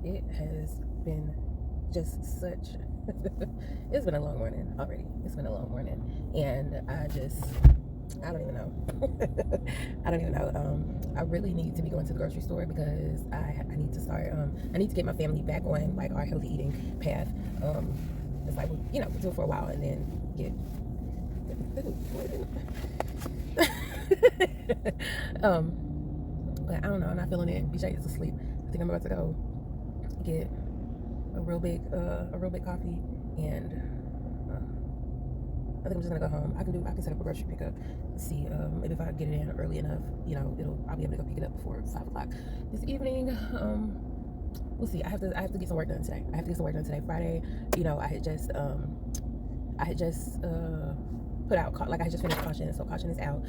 It has been just such it's been a long morning already. It's been a long morning, and I don't even know. I don't even know. I really need to be going to the grocery store because I need to start. I need to get my family back on like our healthy eating path. It's like we'll do it for a while and then get. But I don't know. I'm not feeling it. BJ is asleep. I think I'm about to go get a real big coffee, and I think I'm just gonna go home. I can set up a grocery pickup. See, maybe if I get it in early enough, I'll be able to go pick it up before 5 o'clock this evening. We'll see. I have to get some work done today. Friday, I had just put out, like I had just finished Caution, so Caution is out.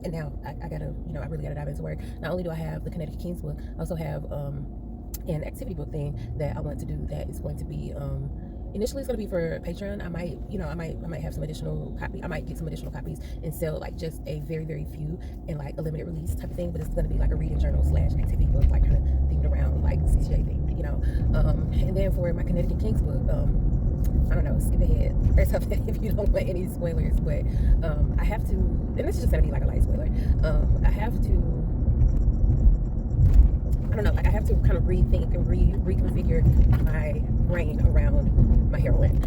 And now I gotta, I really gotta dive into work. Not only do I have the Connecticut Kings book, I also have an activity book thing that I want to do that is going to be initially it's going to be for Patreon. I might have some additional copy. I might get some additional copies and sell like just a very, very few and like a limited release type of thing. But it's going to be like a reading journal / activity book, like kind of themed around like CCJ thing, And then for my Connecticut Kings book, I don't know, skip ahead or something if you don't want any spoilers. But I have to, and this is just going to be like a light spoiler. I have to. I don't know, like I have to kind of rethink and reconfigure my brain around my heroine.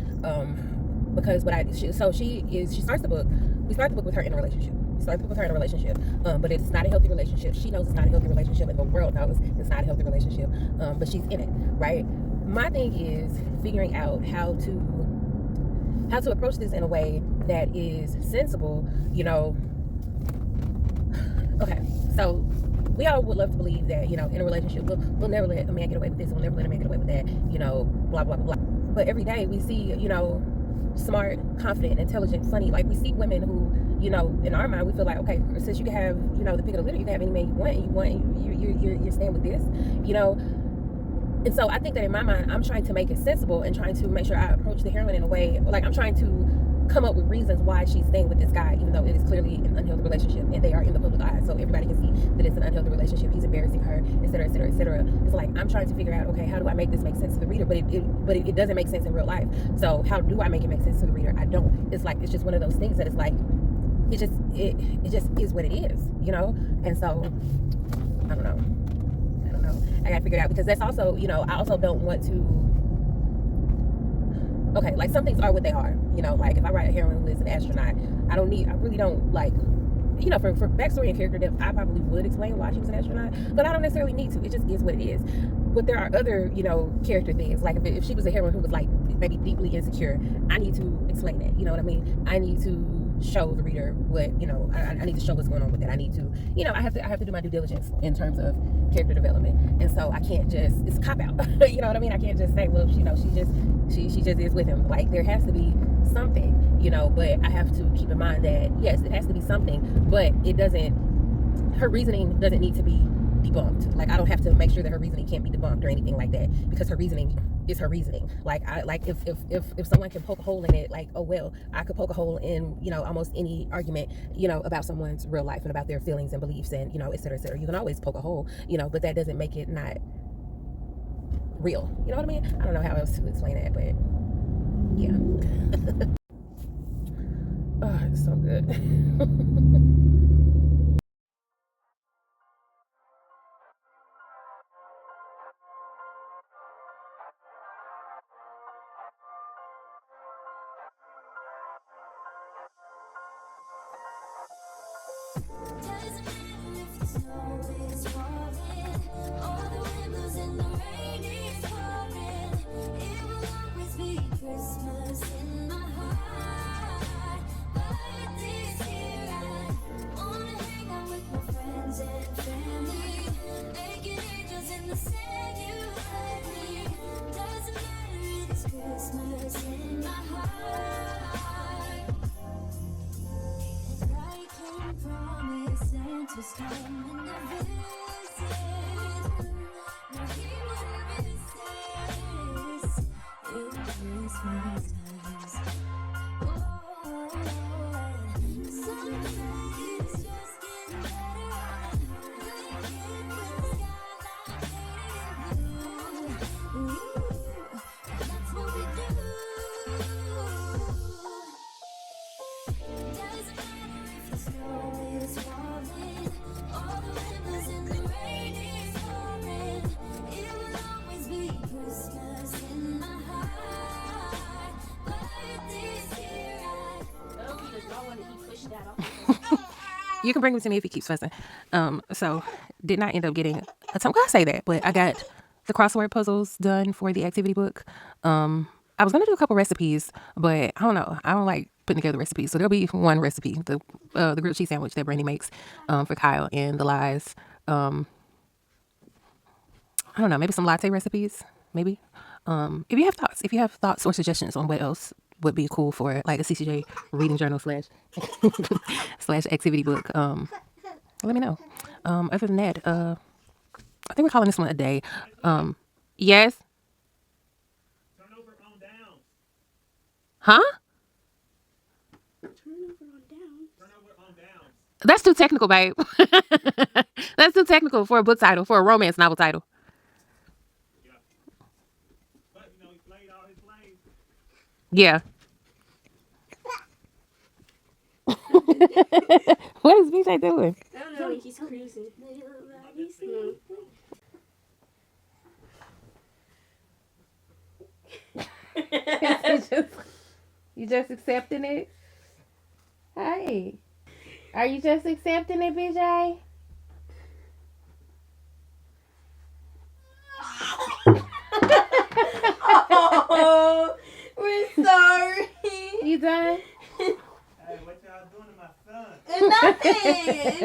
Because she starts the book. We start the book with her in a relationship. But it's not a healthy relationship. She knows it's not a healthy relationship, and the world knows it's not a healthy relationship. But she's in it, right? My thing is figuring out how to approach this in a way that is sensible. Okay, so we all would love to believe that, in a relationship, we'll never let a man get away with this, we'll never let a man get away with that, blah, blah, blah. But every day we see, smart, confident, intelligent, funny. Like we see women who, in our mind, we feel like, okay, since you can have, the pick of the litter, you can have any man you want, you're staying with this, And so I think that in my mind, I'm trying to make it sensible and trying to make sure I approach the heroine in a way, like I'm trying to come up with reasons why she's staying with this guy, even though it is clearly an unhealthy relationship and they are in the public eye, so everybody can see that it's an unhealthy relationship. He's embarrassing her, etc., etc., etc. It's like I'm trying to figure out, okay, how do I make this make sense to the reader? But it doesn't make sense in real life. So how do I make it make sense to the reader? I don't. It's like it's just one of those things that it's like it just is what it is, And so I don't know. I gotta figure it out because that's also, I also don't want to. Okay, like some things are what they are, like if I write a heroine who is an astronaut, I really don't like, for backstory and character depth, I probably would explain why she was an astronaut, but I don't necessarily need to. It just is what it is. But there are other, character things, like if she was a heroine who was like maybe deeply insecure, I need to explain that, you know what I mean? I need to show the reader what, I need to show what's going on with it. I need to, I have to do my due diligence in terms of character development. And so I can't just, it's a cop out. You know what I mean? I can't just say, well, she just is with him. Like there has to be something, but I have to keep in mind that yes, it has to be something, but her reasoning doesn't need to be debunked. Like I don't have to make sure that her reasoning can't be debunked or anything like that, because her reasoning is her reasoning. Like if someone can poke a hole in it, like, oh well, I could poke a hole in almost any argument about someone's real life and about their feelings and beliefs and et cetera, et cetera. You can always poke a hole, but that doesn't make it not real. You know what I mean? I don't know how else to explain that, but yeah. Oh, it's so good. Doesn't matter if the snow is falling or the wind blows and the rain is pouring. It will always be Christmas in my heart. But this year I wanna hang out with my friends and family, making angels in the sand. You and me. Doesn't matter, it's Christmas in my heart. I can promise Santa's coming to visit. No, he wouldn't miss this in Christmas times. Oh, some days just get better. Blinking with the skyline fading You can bring him to me if he keeps fussing. So did not end up getting a ton. Well, I say that, but I got the crossword puzzles done for the activity book. I was gonna do a couple recipes, but I don't know. I don't like putting together recipes, so there'll be one recipe: the grilled cheese sandwich that Brandy makes for Kyle, and the lies. I don't know, maybe some latte recipes, maybe. If you have thoughts or suggestions on what else would be cool for like a CCJ reading journal slash slash activity book, let me know. Other than that, I think we're calling this one a day. Yes, huh? That's too technical, babe. That's too technical for a book title, for a romance novel title. Yeah. What is BJ doing? I don't know, he's cruising. You just accepting it? Hey. Are you just accepting it, BJ? Oh, we're sorry. You done? Hey, what y'all doing to my son? Nothing.